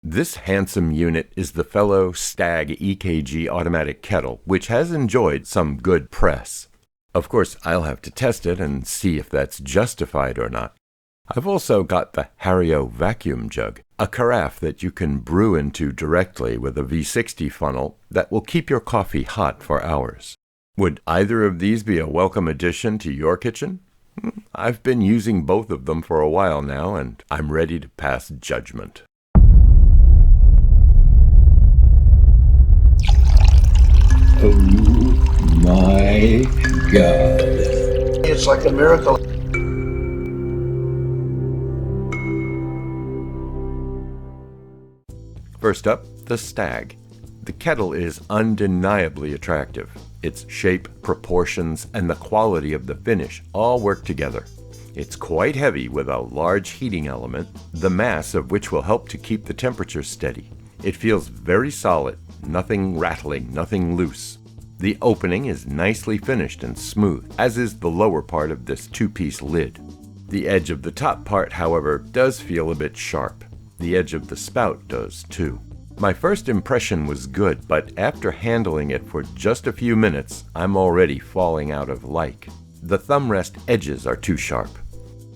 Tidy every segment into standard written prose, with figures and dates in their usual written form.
This handsome unit is the fellow Stagg EKG Automatic Kettle, which has enjoyed some good press. Of course, I'll have to test it and see if that's justified or not. I've also got the Hario vacuum jug, a carafe that you can brew into directly with a V60 funnel that will keep your coffee hot for hours. Would either of these be a welcome addition to your kitchen? I've been using both of them for a while now, and I'm ready to pass judgment. Oh my God. It's like a miracle. First up, the Stagg. The kettle is undeniably attractive. Its shape, proportions, and the quality of the finish all work together. It's quite heavy with a large heating element, the mass of which will help to keep the temperature steady. It feels very solid, nothing rattling, nothing loose. The opening is nicely finished and smooth, as is the lower part of this two-piece lid. The edge of the top part, however, does feel a bit sharp. The edge of the spout does too. My first impression was good, but after handling it for just a few minutes, I'm already falling out of like. The thumb rest edges are too sharp.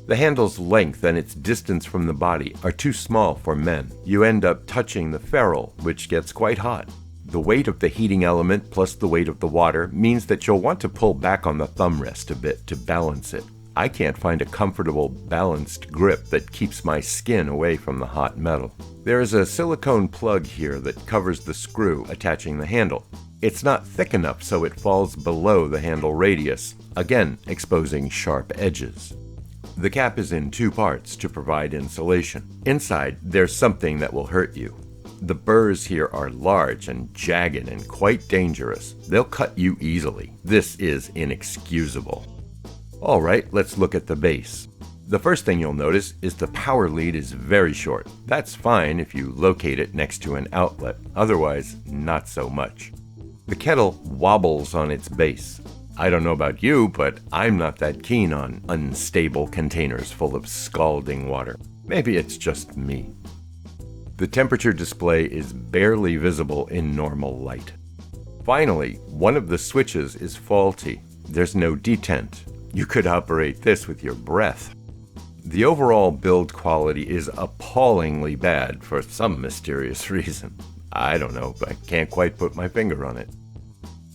The handle's length and its distance from the body are too small for men. You end up touching the ferrule, which gets quite hot. The weight of the heating element plus the weight of the water means that you'll want to pull back on the thumb rest a bit to balance it. I can't find a comfortable, balanced grip that keeps my skin away from the hot metal. There is a silicone plug here that covers the screw attaching the handle. It's not thick enough so it falls below the handle radius, again exposing sharp edges. The cap is in two parts to provide insulation. Inside, there's something that will hurt you. The burrs here are large and jagged and quite dangerous. They'll cut you easily. This is inexcusable. Alright, let's look at the base. The first thing you'll notice is the power lead is very short. That's fine if you locate it next to an outlet, otherwise not so much. The kettle wobbles on its base. I don't know about you, but I'm not that keen on unstable containers full of scalding water. Maybe it's just me. The temperature display is barely visible in normal light. Finally, one of the switches is faulty. There's no detent. You could operate this with your breath. The overall build quality is appallingly bad for some mysterious reason. I don't know, I can't quite put my finger on it.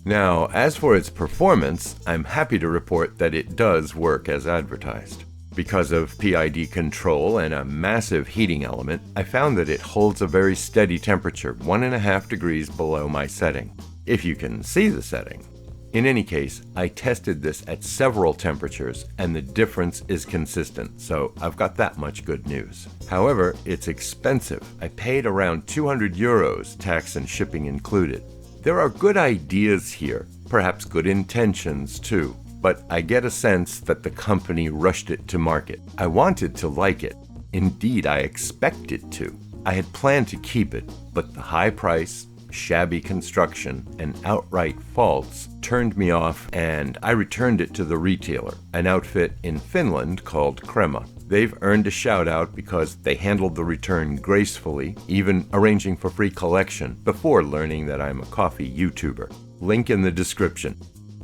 Now, as for its performance, I'm happy to report that it does work as advertised. Because of PID control and a massive heating element, I found that it holds a very steady temperature, 1.5 degrees below my setting, if you can see the setting. In any case, I tested this at several temperatures and the difference is consistent, so I've got that much good news. However, it's expensive. I paid around €200, tax and shipping included. There are good ideas here, perhaps good intentions too, but I get a sense that the company rushed it to market. I wanted to like it. Indeed, I expected to. I had planned to keep it, but the high price, shabby construction, and outright faults turned me off, and I returned it to the retailer, an outfit in Finland called Crema. They've earned a shout out because they handled the return gracefully, even arranging for free collection before learning that I'm a coffee YouTuber. Link in the description.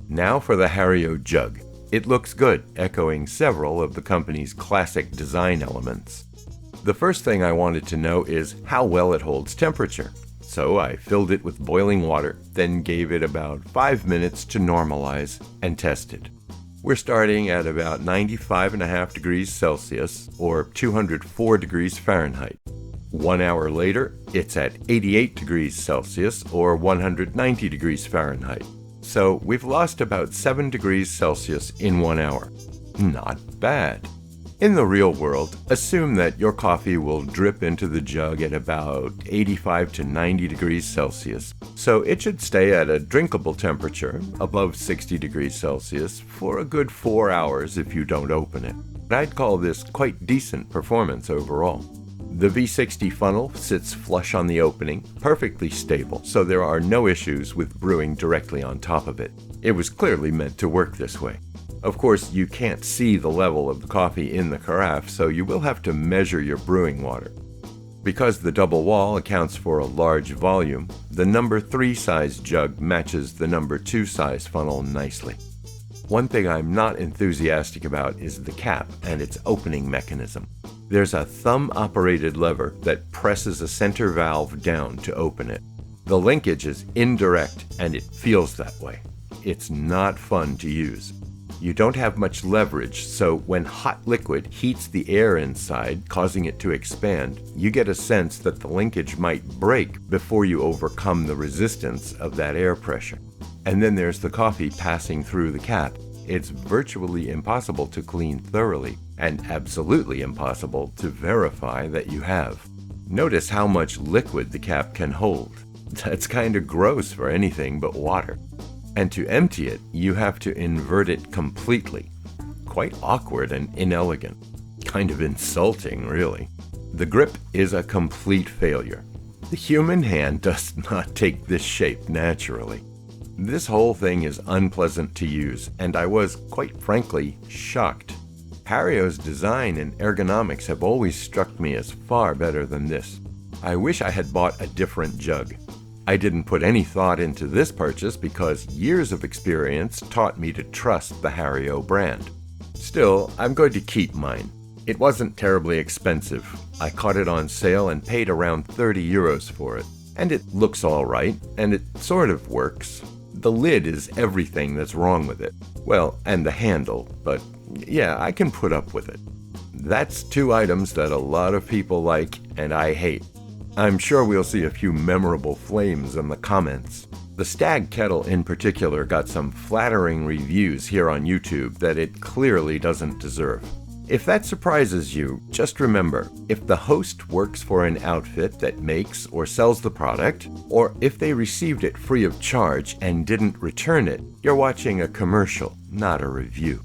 Now for the Hario jug. It looks good, echoing several of the company's classic design elements. The first thing I wanted to know is how well it holds temperature. So I filled it with boiling water, then gave it about 5 minutes to normalize and tested. We're starting at about 95.5 degrees Celsius or 204 degrees Fahrenheit. 1 hour later, it's at 88 degrees Celsius or 190 degrees Fahrenheit. So we've lost about 7 degrees Celsius in 1 hour. Not bad. In the real world, assume that your coffee will drip into the jug at about 85 to 90 degrees Celsius, so it should stay at a drinkable temperature, above 60 degrees Celsius, for a good 4 hours if you don't open it. I'd call this quite decent performance overall. The V60 funnel sits flush on the opening, perfectly stable, so there are no issues with brewing directly on top of it. It was clearly meant to work this way. Of course, you can't see the level of the coffee in the carafe, so you will have to measure your brewing water. Because the double wall accounts for a large volume, the number 3 size jug matches the number 2 size funnel nicely. One thing I'm not enthusiastic about is the cap and its opening mechanism. There's a thumb-operated lever that presses a center valve down to open it. The linkage is indirect and it feels that way. It's not fun to use. You don't have much leverage, so when hot liquid heats the air inside, causing it to expand, you get a sense that the linkage might break before you overcome the resistance of that air pressure. And then there's the coffee passing through the cap. It's virtually impossible to clean thoroughly, and absolutely impossible to verify that you have. Notice how much liquid the cap can hold. That's kinda gross for anything but water. And to empty it, you have to invert it completely. Quite awkward and inelegant. Kind of insulting, really. The grip is a complete failure. The human hand does not take this shape naturally. This whole thing is unpleasant to use, and I was, quite frankly, shocked. Hario's design and ergonomics have always struck me as far better than this. I wish I had bought a different jug. I didn't put any thought into this purchase because years of experience taught me to trust the Hario brand. Still, I'm going to keep mine. It wasn't terribly expensive. I caught it on sale and paid around 30 euros for it. And it looks alright, and it sort of works. The lid is everything that's wrong with it. Well, and the handle, but yeah, I can put up with it. That's 2 items that a lot of people like and I hate. I'm sure we'll see a few memorable flames in the comments. The Stagg Kettle in particular got some flattering reviews here on YouTube that it clearly doesn't deserve. If that surprises you, just remember, if the host works for an outfit that makes or sells the product, or if they received it free of charge and didn't return it, you're watching a commercial, not a review.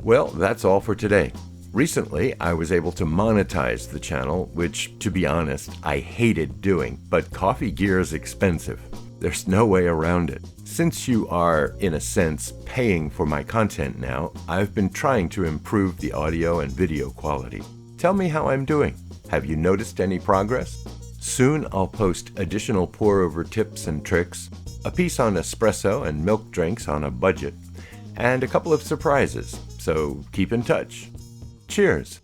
Well, that's all for today. Recently, I was able to monetize the channel, which, to be honest, I hated doing, but coffee gear is expensive. There's no way around it. Since you are, in a sense, paying for my content now, I've been trying to improve the audio and video quality. Tell me how I'm doing. Have you noticed any progress? Soon I'll post additional pour-over tips and tricks, a piece on espresso and milk drinks on a budget, and a couple of surprises, so keep in touch. Cheers!